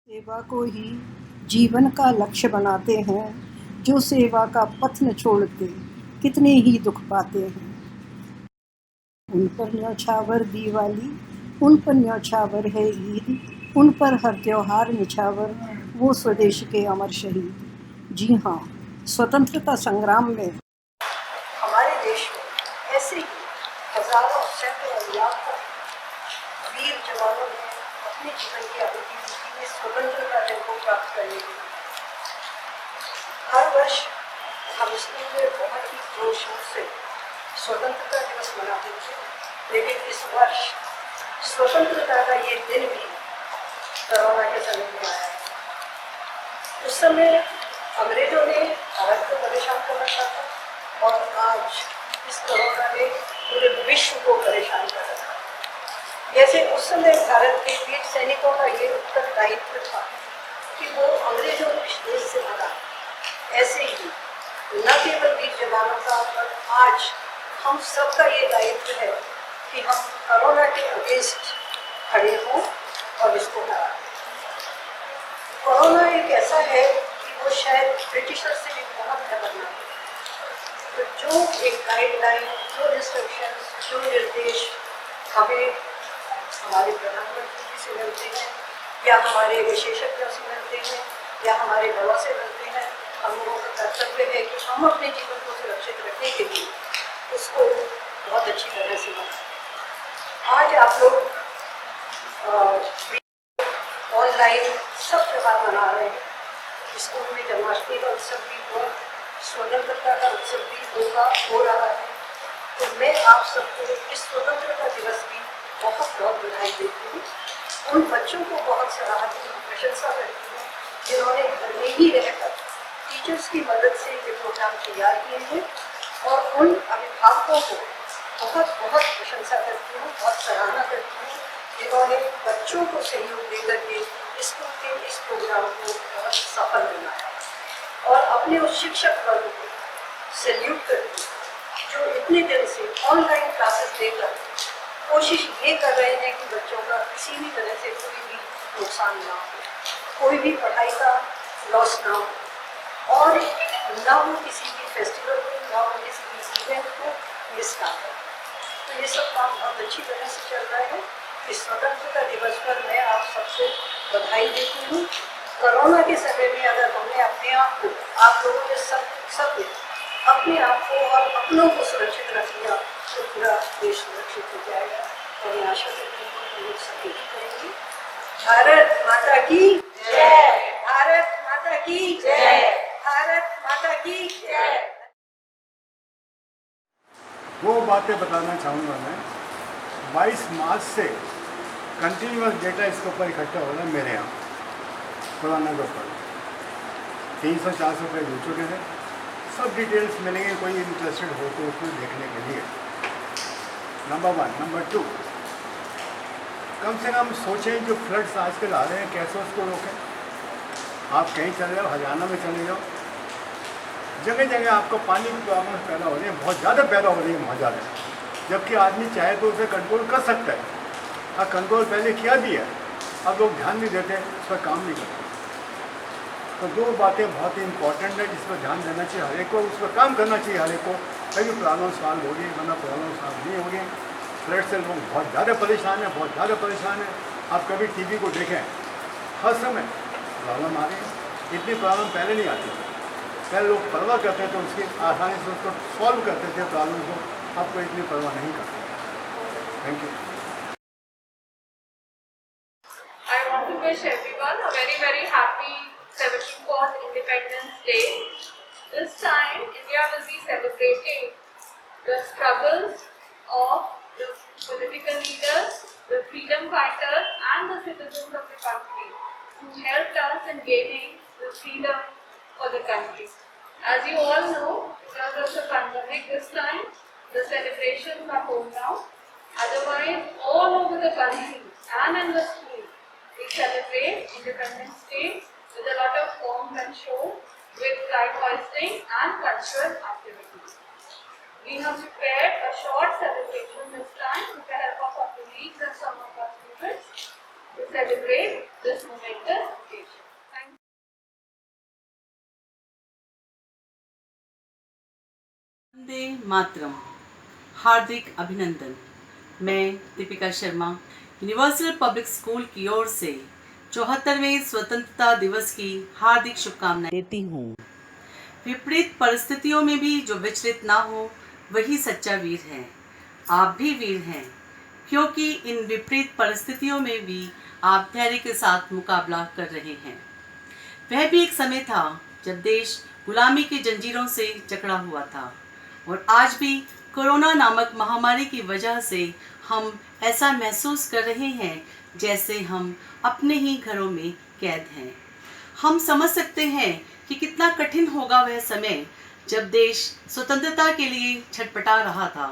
सेवा को ही जीवन का लक्ष्य बनाते हैं, जो सेवा का पथ न छोड़ते कितने ही दुख पाते हैं। उन पर न्यौछावर दिवाली, उन पर न्यौछावर है ईद, उन पर हर त्योहार निछावर वो स्वदेश के अमर शहीद। जी हाँ, स्वतंत्रता संग्राम में हमारे देश में ऐसे ही हजारों सैकड़ों लाखों वीर जवानों ने अपने जीवन की आहुति दी है स्वतंत्रता दिन को प्राप्त करने के लिए। हर वर्ष हम स्कूल में बहुत ही जोश से स्वतंत्रता दिवस मनाते थे, लेकिन इस वर्ष स्वतंत्रता का ये दिन भी कोरोना के समय में आया है। उस समय अंग्रेजों ने भारत को परेशान करना चाहा और आज इस कोरोना ने पूरे विश्व को परेशान कर रखा। जैसे उस समय भारत के वीर सैनिकों का ये उत्तरदायित्व था कि वो अंग्रेजों को इस देश से भगा, ऐसे ही न केवल वीर जवानों का पर आज हम सबका ये दायित्व है कि हम कोरोना के अगेंस्ट खड़े हों और इसको हराएं। कोरोना एक ऐसा है कि वो शायद ब्रिटिशर से भी बहुत खतरनाक है। तो जो एक गाइडलाइन, जो इंस्ट्रक्शंस, जो निर्देश हमें हमारे प्रधानमंत्री से मिलते हैं या हमारे विशेषज्ञों से मिलते हैं या हमारे बड़ों से मिलते हैं, हम लोगों का कर्तव्य है कि हम अपने जीवन को सुरक्षित रखने के लिए उसको बहुत अच्छी तरह से मनाएं। आज आप लोग ऑनलाइन सब त्योहार मना रहे हैं। स्कूल में जन्माष्टमी का उत्सव भी हुआ, स्वतंत्रता का उत्सव भी हो रहा है। तो मैं आप सबको इस स्वतंत्रता दिवस की बहुत बहुत बधाई देती हूँ। उन बच्चों को बहुत सराहती हूँ, प्रशंसा करती हूँ जिन्होंने घर में ही रहकर टीचर्स की मदद से ये प्रोग्राम तैयार किए हैं, और उन अभिभावकों को बहुत बहुत प्रशंसा करती हूँ, बहुत सराहना करती हूँ जिन्होंने बच्चों को सहयोग देकर के स्कूल के इस प्रोग्राम को बहुत सफल बनाया। और अपने उस शिक्षक वर्ग को सैल्यूट करती हूँ जो इतने दिन से ऑनलाइन क्लासेस देकर कोशिश ये कर रहे हैं कि बच्चों का किसी भी तरह से कोई भी नुकसान ना हो, कोई भी पढ़ाई का लॉस ना हो, और ना वो किसी भी फेस्टिवल को, ना वो किसी भी इवेंट को मिस ना करें। तो ये सब काम बहुत अच्छी तरह से चल रहा है। इस स्वतंत्रता दिवस पर मैं आप सबसे बधाई देती हूँ। कोरोना के समय में अगर हमने अपने आप को, आप लोगों ने सब अपने आप को और अपनों को सुरक्षित रख लिया तो पूरा देश सुरक्षित हो जाएगा। और मैं आशा करती हूँ कि लोग सब यही करेंगे। भारत माता की जय, भारत माता की जय, भारत माता की जय। वो बातें बताना चाहूँगा मैं। 22 मार्च से कंटिन्यूस डेटा इसके ऊपर इकट्ठा हो रहा है मेरे यहाँ कोरोना के ऊपर। 300-400 पेज हो चुके हैं। सब डिटेल्स मिलेंगे, कोई इंटरेस्टेड हो तो उसमें देखने के लिए। नंबर 1। नंबर 2, कम से कम सोचें जो फ्लड्स आजकल आ रहे हैं कैसे उसको रोकें। आप कहीं चले जाओ, हरियाणा में चले जाओ, जगह जगह आपको पानी की प्रॉब्लम पैदा हो रही है, बहुत ज़्यादा पैदा हो रही है, बहुत ज़्यादा। जबकि आदमी चाहे तो उसे कंट्रोल कर सकता है, हाँ कंट्रोल पहले किया भी है, अब लोग ध्यान नहीं देते, उस पर काम नहीं करते। तो दो बातें बहुत ही इंपॉर्टेंट है जिस पर ध्यान देना चाहिए हर एक को, उस पर काम करना चाहिए हर एक को, तभी प्रॉब्लम सॉल्व होगी, वरना प्रॉब्लम सॉल्व नहीं होगी। फ्लड से लोग बहुत ज़्यादा परेशान हैं, बहुत ज़्यादा परेशान हैं। आप कभी टीवी को देखें, हर समय प्रॉब्लम आ रही है। इतनी प्रॉब्लम पहले नहीं आती थी, पहले लोग परवाह करते थे उसकी, आसानी से उसको सॉल्व करते थे प्रॉब्लम को, अब कोई इतनी परवाह नहीं करते। Thank you. I want to wish everyone a very, very happy 74th Independence Day. This time, India will be celebrating the struggles of the political leaders, the freedom fighters, and the citizens of the country who helped us in gaining the freedom for the country. As you all know, because of the pandemic this time, the celebrations are home now. Otherwise, all over the country and in the school, we celebrate Independence Day with a lot of forms and shows, with flag hoisting and cultural activities. We have prepared a short celebration this time with the help of our colleagues and some of our students to celebrate this momentous occasion. Thank you. Vande Mataram. हार्दिक अभिनंदन। मैं Deepika Sharma universal public school की ओर से 74वें स्वतंत्रता दिवस की हार्दिक शुभकामनाएं देती हूँ। विपरीत परिस्थितियों में भी जो विचलित ना हो वही सच्चा वीर है। आप भी वीर हैं, क्योंकि इन विपरीत परिस्थितियों में भी आप धैर्य के साथ मुकाबला कर रहे हैं। वह भी एक समय था जब देश गुलामी की जंजीरों से जकड़ा हुआ था, और आज भी कोरोना नामक महामारी की वजह से हम ऐसा महसूस कर रहे हैं जैसे हम अपने ही घरों में कैद हैं। हम समझ सकते हैं कि कितना कठिन होगा वह समय जब देश स्वतंत्रता के लिए छटपटा रहा था।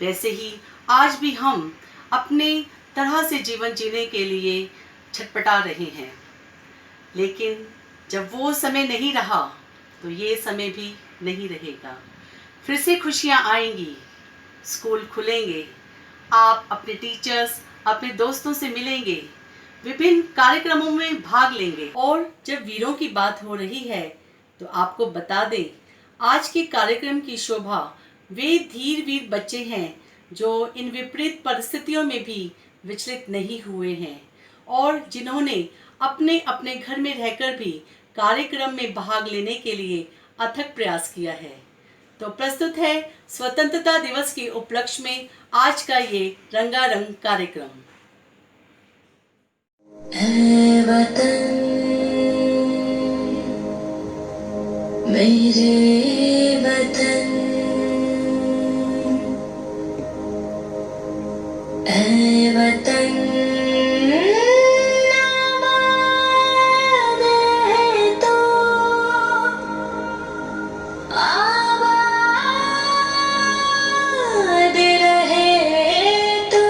वैसे ही आज भी हम अपने तरह से जीवन जीने के लिए छटपटा रहे हैं, लेकिन जब वो समय नहीं रहा तो ये समय भी नहीं रहेगा। फिर से खुशियाँ आएंगी, स्कूल खुलेंगे, आप अपने टीचर्स, अपने दोस्तों से मिलेंगे, विभिन्न कार्यक्रमों में भाग लेंगे। और जब वीरों की बात हो रही है तो आपको बता दें, आज के कार्यक्रम की शोभा वे धीर वीर बच्चे हैं जो इन विपरीत परिस्थितियों में भी विचलित नहीं हुए हैं और जिन्होंने अपने अपने घर में रहकर भी कार्यक्रम में भाग लेने के लिए अथक प्रयास किया है। तो प्रस्तुत है स्वतंत्रता दिवस के उपलक्ष्य में आज का ये रंगारंग कार्यक्रम। ऐ वतन मेरे वतन, ऐ वतन आबाद है तो आबाद रहे तो।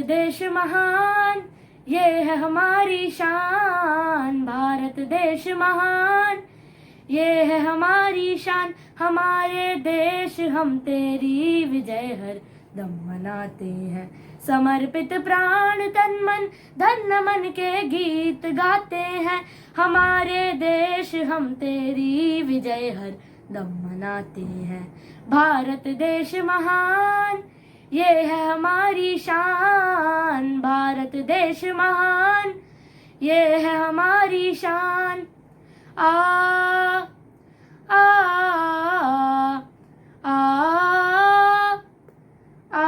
देश महान, ये है हमारी शान। भारत देश महान, ये है हमारी शान। हमारे देश हम तेरी विजय हर दम मनाते हैं। समर्पित प्राण तन मन धन मन के गीत गाते हैं। हमारे देश हम तेरी विजय हर दम मनाते हैं। भारत देश महान, ये है हमारी शान। भारत देश महान, ये है हमारी शान। आ आ आ आ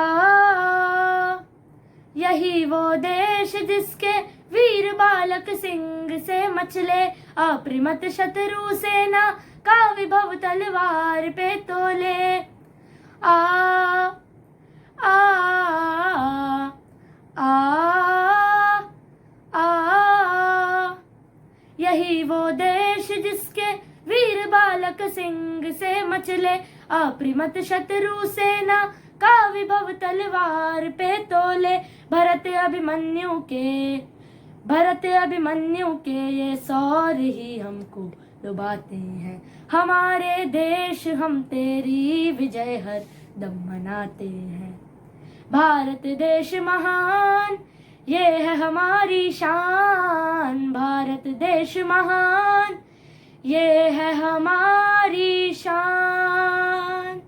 यही वो देश जिसके वीर बालक सिंह से मचले, अप्रमत शत्रु सेना का विभव तलवार पे तोले। आ आ आ आ यही वो देश जिसके वीर बालक सिंह से मचले, अप्रमत शत्रु सेना का विभव तलवार पे तोले। भरत अभिमन्यु के ये सौर ही हमको लुभाते हैं। हमारे देश हम तेरी विजय हर दम मनाते हैं। भारत देश महान, ये है हमारी शान। भारत देश महान, ये है हमारी शान।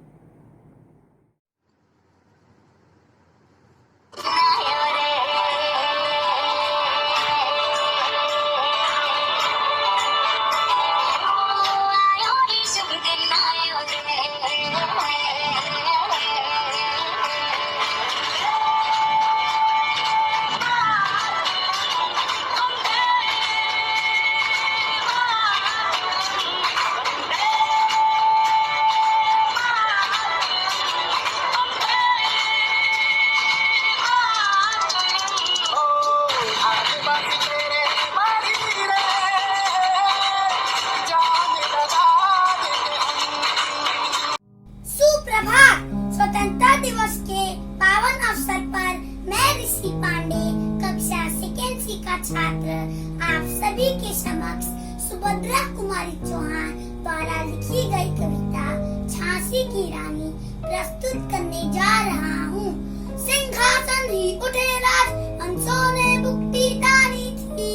सुप्रभात। स्वतंत्रता दिवस के पावन अवसर पर मैं ऋषि पांडे, कक्षा सेकेंड सी का छात्र, आप सभी के समक्ष सुभद्रा कुमारी चौहान द्वारा लिखी गई कविता झांसी की रानी प्रस्तुत करने जा रहा हूँ। सिंहासन ही उठे राज, हंसों ने बुकटी तानी थी।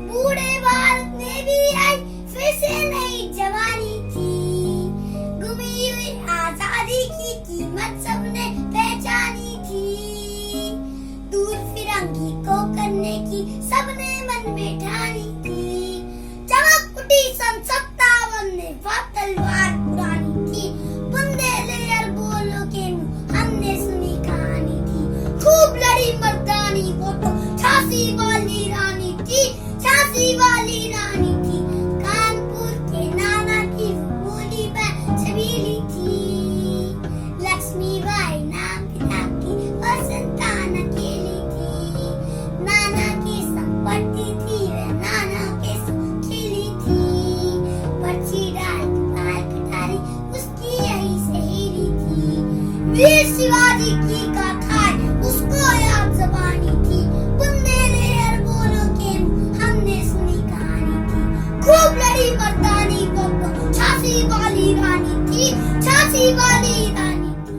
बूढ़े भारत में भी आई फिर से नई जवानी थी। गुमी हुई आजादी की कीमत सबने पहचानी थी। दूर फिरंगी को करने की सबने मन में ठानी थी। चमक उठी सन 57 में वह तलवार पुरानी थी। बुंदेलखंड बोलो के मुंह हमने सुनी कहानी थी। खूब लड़ी मर्दानी वो तो झांसी वाली रानी थी। झांसी वाली रानी थी। कानपुर के नाना की बोली में छबीली थी। लक्ष्मीबाई नाम पिता की और संतान अकेली थी। नाना की संपत्ति थी वह नाना के संग खेली थी। पर्ची डाल बाल कटारी उसकी यही सहेली थी। वीर शिवाजी की गाथाएं उसको याद जबानी थी। बुंदेलखंड बोलो के मुंह हमने सुनी कहानी थी। खूब लड़ी मर्दानी वो तो झांसी वाली रानी थी। झांसी वाली रानी थी।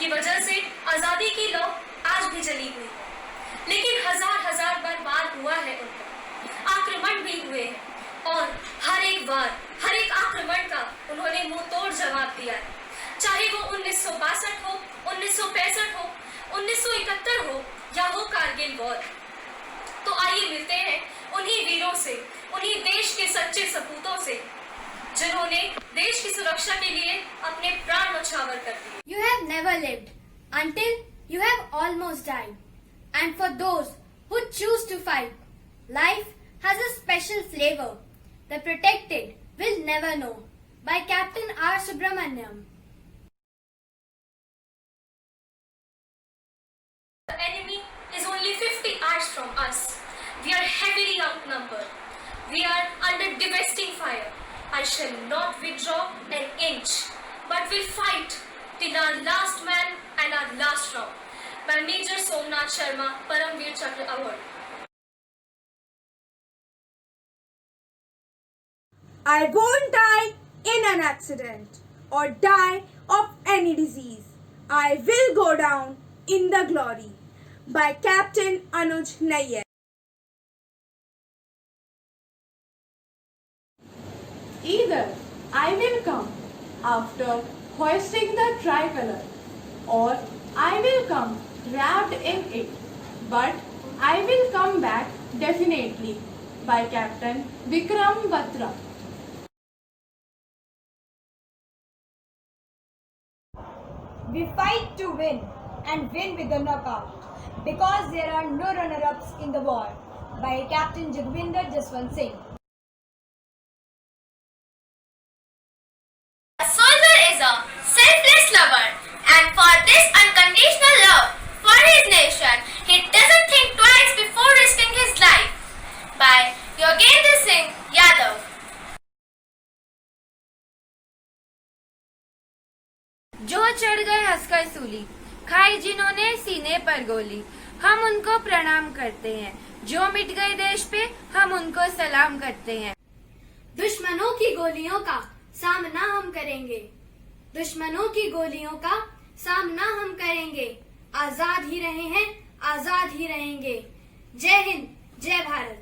जिनकी वजह से आजादी की लौ आज भी जली हुई है, लेकिन हजार बार वार हुआ है उन पर, आक्रमण भी हुए हैं और हर एक बार हर एक आक्रमण का उन्होंने मुंह तोड़ जवाब दिया है, चाहे वो 1962 हो, 1965 हो, 1971 हो या हो कारगिल वॉर। तो आइए मिलते हैं उन्हीं वीरों से, उन्हीं देश के सच्चे सपूतों से जिन्होंने देश की सुरक्षा के लिए अपने प्राण न्यौछावर कर दिए। You have never lived until you have almost died. And for those who choose to fight, life has a special flavor. The Protected Will Never Know by Captain R. Subramaniam. The enemy is only 50 hours from us. We are heavily outnumbered. We are under devastating fire. I shall not withdraw an inch, but will fight till our last man and our last round. By Major Somnath Sharma, Paramveer Chakra Award. I won't die in an accident or die of any disease. I will go down in the glory. By Captain Anuj Nayyar. Either I will come after hoisting the tricolor, or I will come wrapped in it, but I will come back definitely. By Captain Vikram Batra. We fight to win and win with a knockout because there are no runner-ups in the war. By Captain Jagvinder Jaswant Singh. A soldier is a selfless lover, and for this unconditional love for his nation, he doesn't think twice before risking his life. By Yogendra Singh Yadav. जो चढ़ गए हंसकर सूली, खाई जिन्होंने सीने पर गोली, हम उनको प्रणाम करते हैं। जो मिट गए देश पे, हम उनको सलाम करते हैं। दुश्मनों की गोलियों का सामना हम करेंगे, दुश्मनों की गोलियों का सामना हम करेंगे। आजाद ही रहे हैं, आजाद ही रहेंगे। जय हिंद, जय भारत।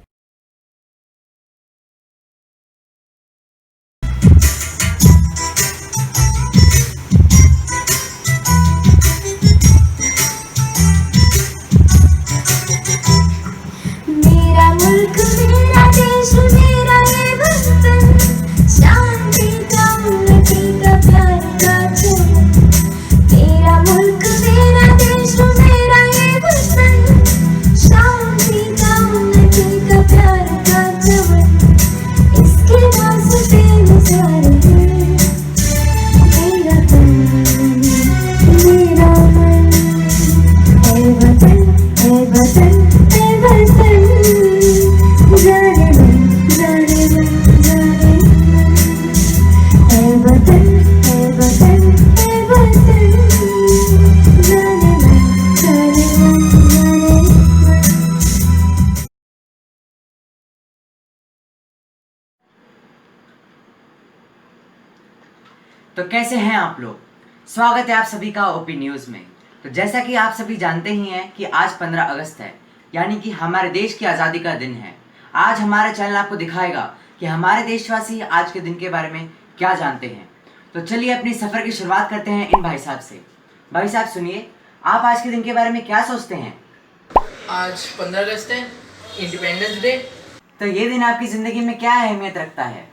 मेरा मुल्क मेरा देश मेरा ये वतन, शांति का उन्नति का प्यार का चमन। मेरा मुल्क मेरा देश मेरा ये वतन, शांति का उन्नति का प्यार का चमन। इसके वास्ते नज़ारे हैं मेरा तन मेरा मन। है वतन है वतन है वतन, जाने मन जाने मन जाने मन। है वतन है वतन है वतन, जाने मन जाने मन जाने मन। तो कैसे हैं आप लोग? स्वागत है आप सभी का ओपी न्यूज़ में। तो जैसा कि आप सभी जानते ही हैं कि आज 15 अगस्त है, यानी कि हमारे देश की आज़ादी का दिन है। आज हमारा चैनल आपको दिखाएगा कि हमारे देशवासी आज के दिन के बारे में क्या जानते हैं। तो चलिए अपनी सफ़र की शुरुआत करते हैं इन भाई साहब से। भाई साहब सुनिए, आप आज के दिन के बारे में क्या सोचते हैं? आज 15 अगस्त है, इंडिपेंडेंस डे। तो ये दिन आपकी ज़िंदगी में क्या अहमियत रखता है?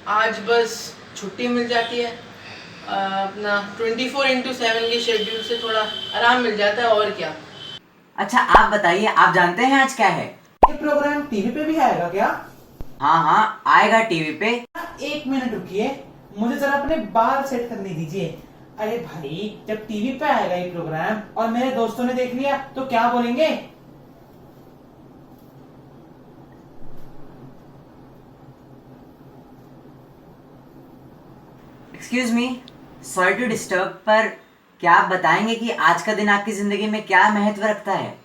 आज बस छुट्टी मिल जाती है, अपना 24/7 के शेड्यूल से थोड़ा आराम मिल जाता है, और क्या। अच्छा आप बताइए, आप जानते हैं आज क्या है? ये प्रोग्राम टीवी पे भी आएगा क्या? हाँ आएगा टीवी पे। 1 मिनट रुकिए, मुझे जरा अपने बाल सेट करने दीजिए। अरे भाई, जब टीवी पे आएगा ये प्रोग्राम और मेरे दोस्तों ने देख लिया तो क्या बोलेंगे? Excuse me, sorry to disturb, पर क्या आप बताएंगे कि आज का दिन आपकी जिंदगी में क्या महत्व रखता है?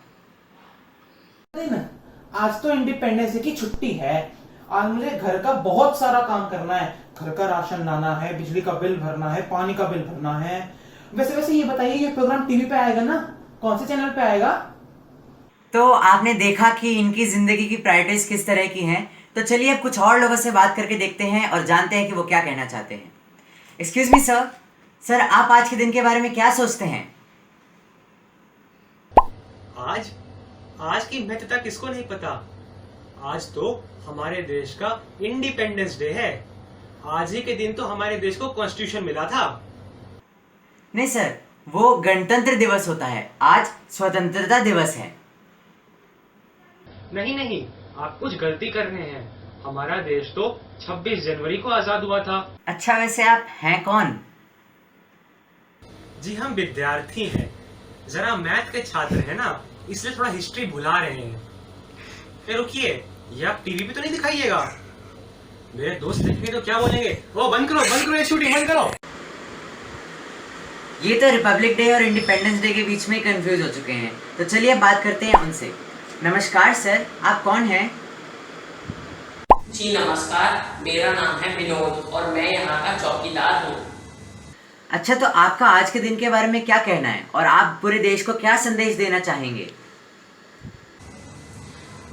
आज तो इंडिपेंडेंस डे की छुट्टी है और मुझे घर का बहुत सारा काम करना है। घर का राशन लाना है, बिजली का बिल भरना है, पानी का बिल भरना है, वैसे वैसे ये बताइए, ये प्रोग्राम टीवी पे आएगा ना? कौन से चैनल पे आएगा? तो आपने देखा कि इनकी जिंदगी की प्रायोरिटीज किस तरह की हैं, तो चलिए अब कुछ और लोगों से बात करके देखते हैं और जानते हैं कि वो क्या कहना चाहते हैं। एक्सक्यूज मी सर, सर आप आज के दिन के बारे में क्या सोचते हैं? आज की महत्वता किसको नहीं पता। आज तो हमारे देश का इंडिपेंडेंस डे है। आज ही के दिन तो हमारे देश को कॉन्स्टिट्यूशन मिला था। नहीं सर, वो गणतंत्र दिवस होता है, आज स्वतंत्रता दिवस है। नहीं, आप कुछ गलती कर रहे हैं। हमारा देश तो 26 जनवरी को आजाद हुआ था। अच्छा, वैसे आप हैं कौन? जी हम विद्यार्थी हैं, जरा मैथ के छात्र हैं ना, इसलिए थोड़ा हिस्ट्री भुला रहे हैं। फिर रुकिए, ये आप टीवी पे तो नहीं दिखाइएगा, मेरे दोस्त देखेंगे तो क्या बोलेंगे? वो बंद करो ये शूटिंग बंद करो। ये तो रिपब्लिक डे और इंडिपेंडेंस डे के बीच में कंफ्यूज हो चुके हैं। तो चलिए बात करते हैं उनसे। नमस्कार सर, आप कौन हैं? जी नमस्कार, मेरा नाम है विनोद और मैं यहाँ का चौकीदार हूँ। अच्छा, तो आपका आज के दिन के बारे में क्या कहना है और आप पूरे देश को क्या संदेश देना चाहेंगे?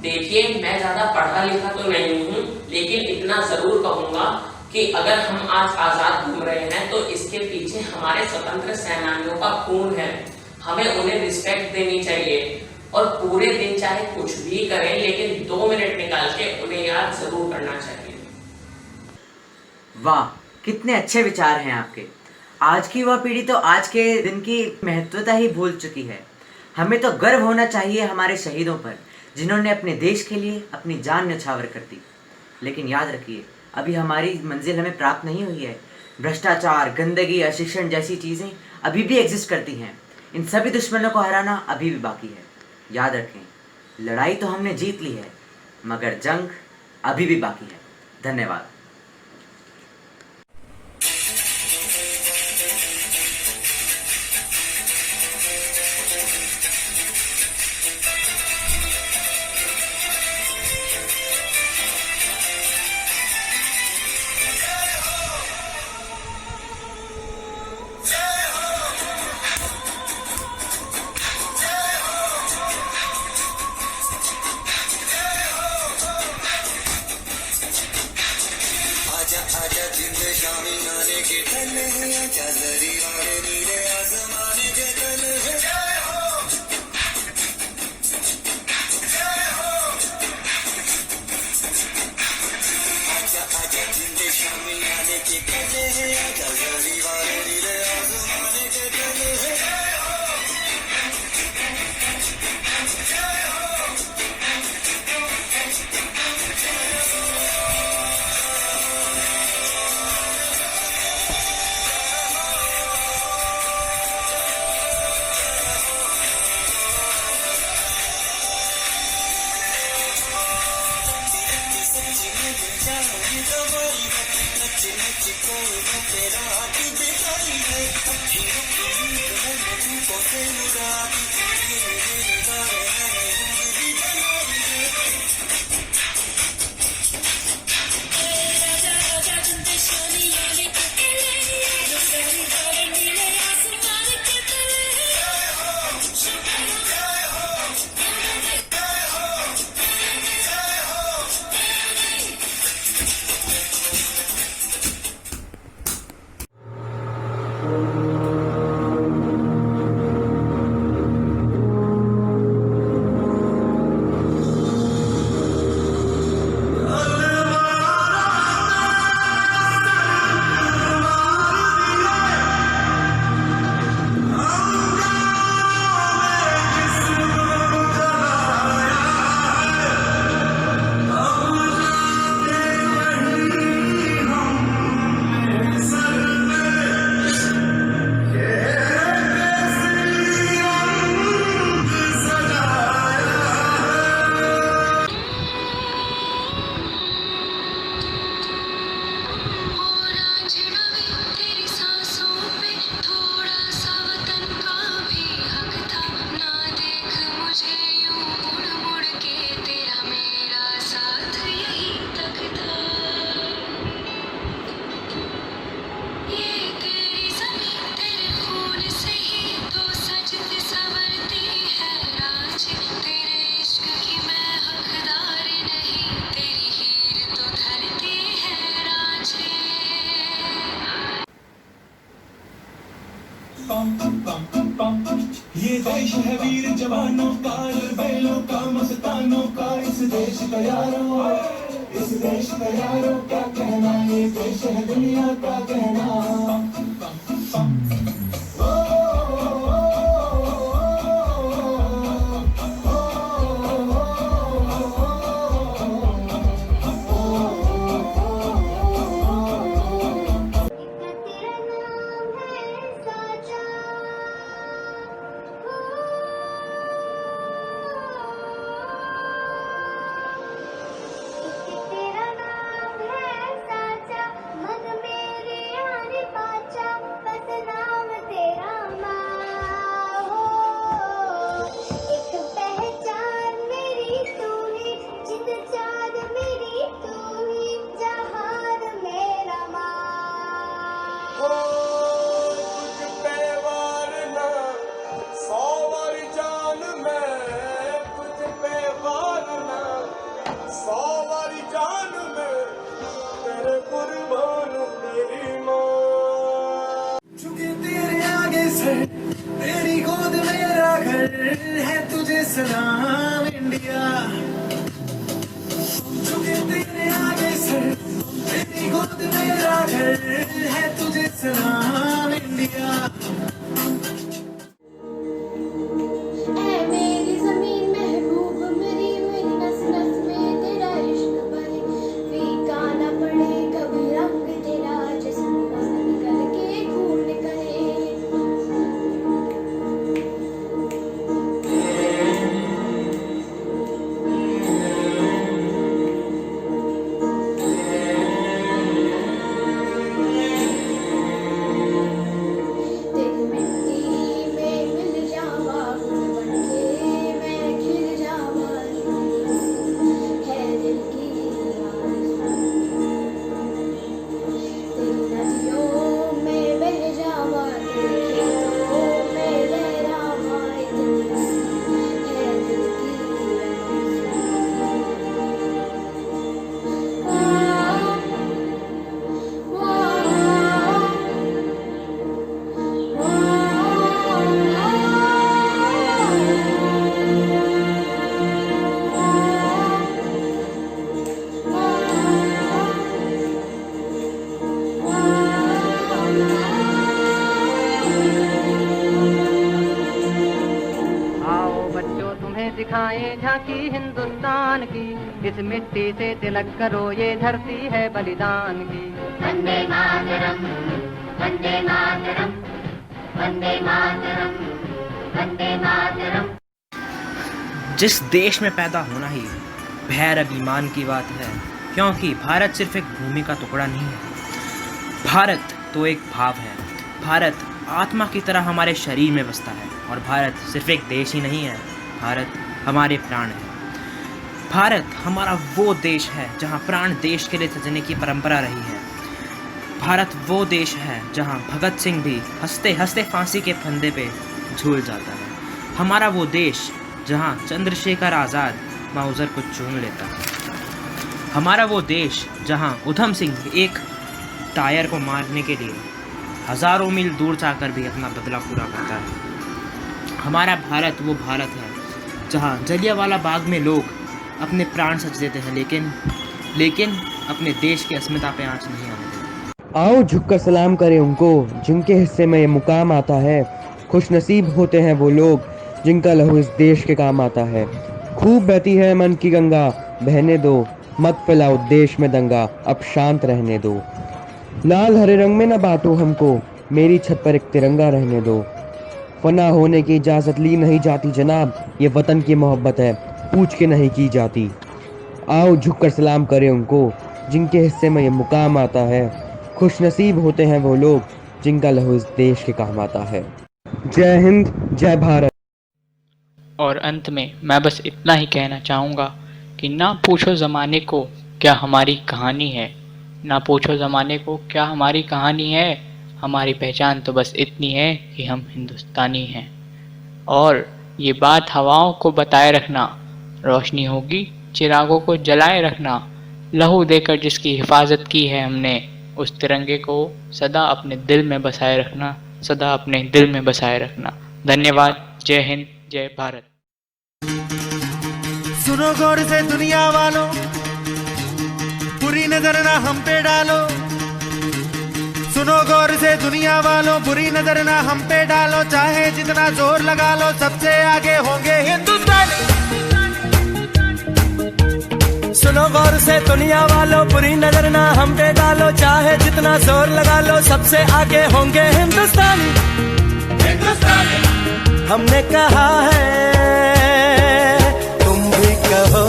देखिए, मैं ज़्यादा पढ़ा लिखा तो नहीं हूँ, लेकिन इतना ज़रूर कहूँगा कि अगर हम आज आज़ाद घूम रहे हैं तो इसके पीछे हमारे स्वतंत्र सेनानियों का खून है। हमें उन्हें रिस्पेक्ट देनी चाहिए और पूरे दिन चाहे कुछ भी करें, लेकिन 2 मिनट निकाल के उन्हें याद जरूर करना चाहिए। वाह, कितने अच्छे विचार हैं आपके। आज की युवा पीढ़ी तो आज के दिन की महत्वता ही भूल चुकी है। हमें तो गर्व होना चाहिए हमारे शहीदों पर, जिन्होंने अपने देश के लिए अपनी जान न्यौछावर कर दी। लेकिन याद रखिए, अभी हमारी मंजिल हमें प्राप्त नहीं हुई है। भ्रष्टाचार, गंदगी, अशिक्षण जैसी चीज़ें अभी भी एग्जिस्ट करती हैं। इन सभी दुश्मनों को हराना अभी भी बाकी है। याद रखें, लड़ाई तो हमने जीत ली है, मगर जंग अभी भी बाकी है। धन्यवाद। ये देश है वीर जवानों का, बैलों का, मस्तानों का, इस देश का यारो, इस देश का यारो क्या कहना, ये देश है दुनिया का कहना। तेरी गोद मेरा घर है, तुझे सलाम इंडिया। झुके तेरे आगे सर, तेरी गोद मेरा घर है, तुझे सलाम इंडिया। दिखाएं झांकी हिंदुस्तान की, इस मिट्टी से तिलक करो, ये धरती है बलिदान की। वंदे मातरम, वंदे मातरम, वंदे मातरम, वंदे मातरम। जिस देश में पैदा होना ही भैर अभिमान की बात है, क्योंकि भारत सिर्फ एक भूमि का टुकड़ा नहीं है। भारत तो एक भाव है। भारत आत्मा की तरह हमारे शरीर में बसता है। और भारत सिर्फ एक देश ही नहीं है, भारत हमारे प्राण है। भारत हमारा वो देश है जहाँ प्राण देश के लिए सजने की परंपरा रही है। भारत वो देश है जहाँ भगत सिंह भी हंसते हंसते फांसी के फंदे पे झूल जाता है। हमारा वो देश जहाँ चंद्रशेखर आज़ाद माउज़र को चूम लेता है। हमारा वो देश जहाँ उधम सिंह एक टायर को मारने के लिए हज़ारों मील दूर जाकर भी अपना बदला पूरा करता है। हमारा भारत वो भारत है जहाँ जलियांवाला बाग में लोग अपने प्राण सच देते हैं, लेकिन अपने देश की अस्मिता पे आँच नहीं आने देते। आओ झुककर सलाम करें उनको जिनके हिस्से में ये मुकाम आता है। खुश नसीब होते हैं वो लोग जिनका लहू इस देश के काम आता है। खूब बहती है मन की गंगा, बहने दो, मत फैलाओ देश में दंगा, अब शांत रहने दो। लाल हरे रंग में न बांटो हमको, मेरी छत पर एक तिरंगा रहने दो। फना होने की इजाज़त ली नहीं जाती जनाब, ये वतन की मोहब्बत है, पूछ के नहीं की जाती। आओ झुककर सलाम करें उनको जिनके हिस्से में ये मुकाम आता है। खुश नसीब होते हैं वो लोग जिनका लहू इस देश के काम आता है। जय हिंद, जय भारत। और अंत में मैं बस इतना ही कहना चाहूँगा कि ना पूछो ज़माने को क्या हमारी कहानी है, ना पूछो ज़माने को क्या हमारी कहानी है। हमारी पहचान तो बस इतनी है कि हम हिंदुस्तानी हैं। और ये बात हवाओं को बताए रखना, रोशनी होगी चिरागों को जलाए रखना। लहू देकर जिसकी हिफाजत की है हमने, उस तिरंगे को सदा अपने दिल में बसाए रखना। सदा अपने दिल में बसाए रखना। धन्यवाद। जय हिंद, जय भारत। सुनो गौर से दुनिया वालों, बुरी नजर ना हम पे डालो। सुनो गौर से दुनिया वालों, बुरी नजर ना हम पे डालो। चाहे जितना जोर लगा लो, सबसे आगे होंगे हिंदुस्तानी। सुनो गौर से दुनिया वालों, बुरी नजर ना हम पे डालो। चाहे जितना जोर लगा लो, सबसे आगे होंगे हिंदुस्तानी। हमने कहा है, तुम भी कहो।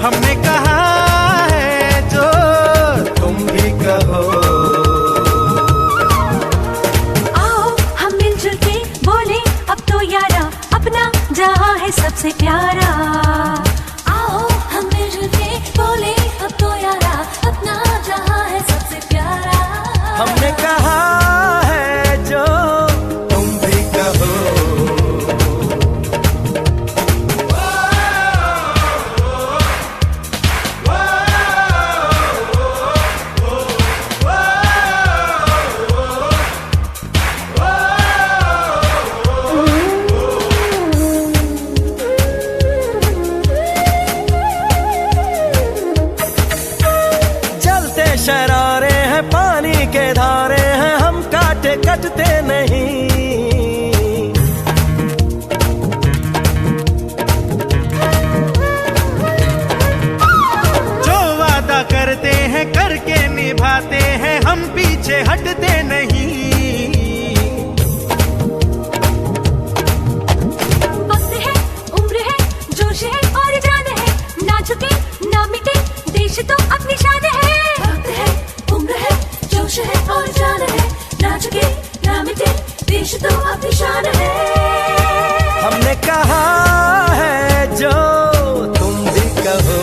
हमने कहा है जो तुम भी कहो। आओ हम मिलजुल के बोले अब तो यारा, अपना जहां है सबसे प्यारा। आओ हम मिलजुल के बोले अब तो यारा, अपना जहां है सबसे प्यारा। हमने कहा है जो तुम भी कहो। जलते शरारे हैं, पानी के धारे हैं, हम काटे कटते नहीं। जो वादा करते हैं करके निभाते हैं, हम पीछे हटते नहीं। वक्त है, उम्र है, जोश है और जान है, ना झुके ना मिटे, देश तो अपनी शान है। वक्त है, उम्र है, जोश है और जान है, ना झुके ना मिटे, देश तो अपनी शान है। हमने कहा है जो तुम भी कहो।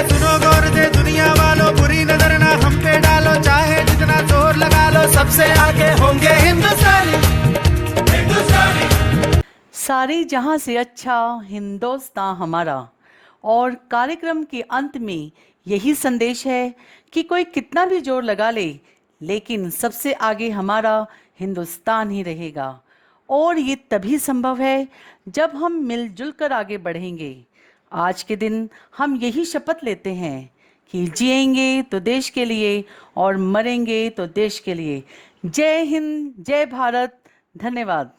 सुनो गौर से दुनिया वालों, बुरी नजर ना हम पे डालो। चाहे जितना जोर लगा लो, सबसे आगे होंगे हिंदुस्तानी। सारे जहां से अच्छा हिंदुस्तान हमारा। और कार्यक्रम के अंत में यही संदेश है कि कोई कितना भी जोर लगा ले, लेकिन सबसे आगे हमारा हिंदुस्तान ही रहेगा। और ये तभी संभव है जब हम मिलजुल कर आगे बढ़ेंगे। आज के दिन हम यही शपथ लेते हैं कि जिएंगे तो देश के लिए और मरेंगे तो देश के लिए। जय हिंद, जय भारत। धन्यवाद।